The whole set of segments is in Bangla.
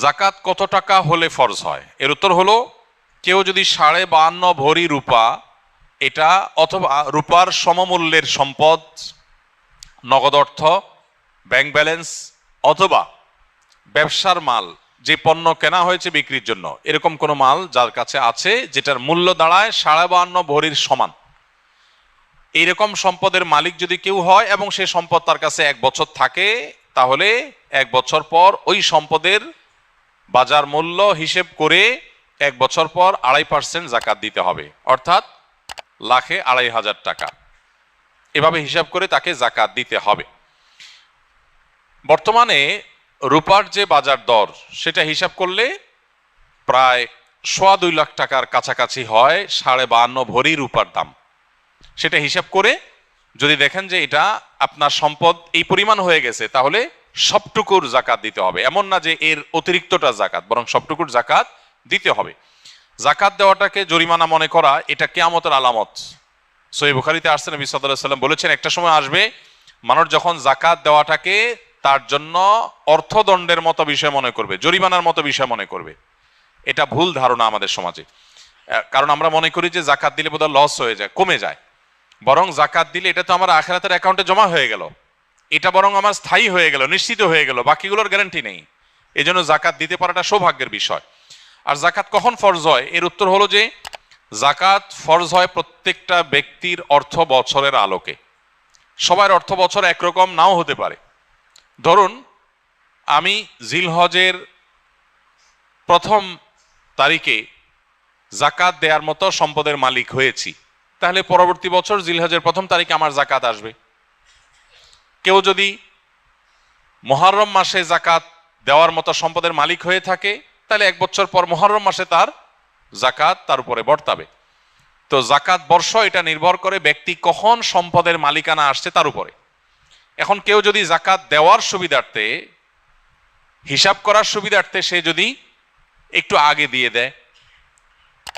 জাকাত কত টাকা হলে ফরজ হয়? এর উত্তর হলো, কেউ যদি 52.5 ভরি রূপা, এটা অথবা রূপার সমমূল্যের সম্পদ, নগদ অর্থ, ব্যাংক ব্যালেন্স, অথবা ব্যবসার মাল, যে পণ্য কেনা হয়েছে বিক্রির জন্য, এরকম কোনো মাল যার কাছে আছে যেটার মূল্য দাঁড়ায় 52.5 ভরির সমান, এইরকম সম্পদের মালিক যদি কেউ হয় এবং সে সম্পদ তার কাছে 1 বছর থাকে, তাহলে 1 বছর পর ওই সম্পদের বাজার মূল্য হিসেব করে 1 বছর পর 2.5% জাকাত দিতে হবে, অর্থাৎ লাখে 2,500 টাকা। এভাবে হিসাব করে তাকে জাকাত দিতে হবে। বর্তমানে রূপার যে বাজার দর, সেটা হিসাব করলে প্রায় 2.25 লাখ টাকার কাছাকাছি হয় 52.5 ভরি রূপার দাম। সেটা হিসাব করে যদি দেখেন যে এটা আপনার সম্পদ এই পরিমাণ হয়ে গেছে, তাহলে সবটুকুর জাকাত দিতে হবে। এমন না যে এর অতিরিক্তটা জাকাত, বরং সবটুকুর জাকাত দিতে হবে। জাকাত দেওয়াটাকে জরিমানা মনে করা, এটা কিয়ামতের আলামত। সহিহ বুখারীতে আসছে, নবী সাল্লাল্লাহু আলাইহি ওয়াসাল্লাম বলেছেন, একটা সময় আসবে মানুষ যখন জাকাত দেওয়াটাকে তার জন্য অর্থদণ্ডের মতো বিষয় মনে করবে, জরিমানার মতো বিষয় মনে করবে। এটা ভুল ধারণা আমাদের সমাজে। কারণ আমরা মনে করি যে জাকাত দিলে বোধহয় লস হয়ে যায়, কমে যায়। বরং জাকাত দিলে এটা তো আমার আখিরাতের অ্যাকাউন্টে জমা হয়ে গেল, এটা বরং আমার স্থায়ী হয়ে গেল, নিশ্চিত হয়ে গেল, বাকিগুলোর গ্যারান্টি নেই। এই জন্য জাকাত দিতে পারাটা সৌভাগ্যের বিষয়। আর জাকাত কখন ফরজ হয়? এর উত্তর হলো যে জাকাত ফরজ হয় প্রত্যেকটা ব্যক্তির অর্থ বছরের আলোকে। সবার অর্থ বছর একরকম নাও হতে পারে। ধরুন আমি জিলহজের 1ম তারিখে জাকাত দেওয়ার মতো সম্পদের মালিক হয়েছি, তাহলে পরবর্তী বছর জিলহজের 1ম তারিখে আমার জাকাত আসবে। কেউ যদি মুহররম মাসে জাকাত দেওয়ার মতো সম্পদের মালিক হয়ে থাকে, তাহলে 1 বছর পর মুহররম মাসে তার জাকাত তার উপরে বর্তাবে। তো জাকাত বর্ষ এটা নির্ভর করে ব্যক্তি কখন সম্পদের মালিকানা আসছে তার উপরে। এখন কেউ যদি জাকাত দেওয়ার সুবিধার্থে, হিসাব করার সুবিধার্থে সে যদি একটু আগে দিয়ে দেয়,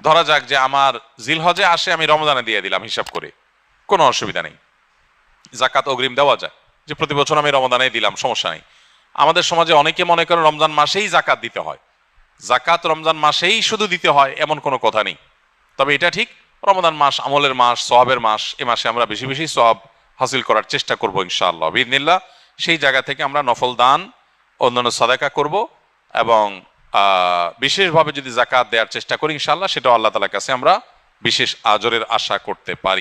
ধরা যাক যে আমার জিলহজে আসে, আমি রমজানে দিয়ে দিলাম হিসাব করে, কোনো অসুবিধা নেই, জাকাত অগ্রিম দেওয়া যায়, যে প্রতি বছর আমি রমজানে দিলাম, সমস্যা নেই। আমাদের সমাজে অনেকে মনে করেন রমজান মাসেই জাকাত দিতে হয়। জাকাত রমজান মাসেই শুধু দিতে হয় এমন কোনো কথা নেই। তবে এটা ঠিক, রমজান মাস আমলের মাস, সওয়াবের মাস, এ মাসে আমরা বেশি বেশি সওয়াব হাসিল করার চেষ্টা করব ইনশাআল্লাহ বিইذনিল্লাহ। সেই জায়গা থেকে আমরা নফল দান, অন্যান্য সাদাকা করব, এবং বিশেষভাবে যদি জাকাত দেওয়ার চেষ্টা করি ইনশাআল্লাহ, সেটাও আল্লাহ তাআলার কাছে আমরা বিশেষ আজরের আশা করতে পারি।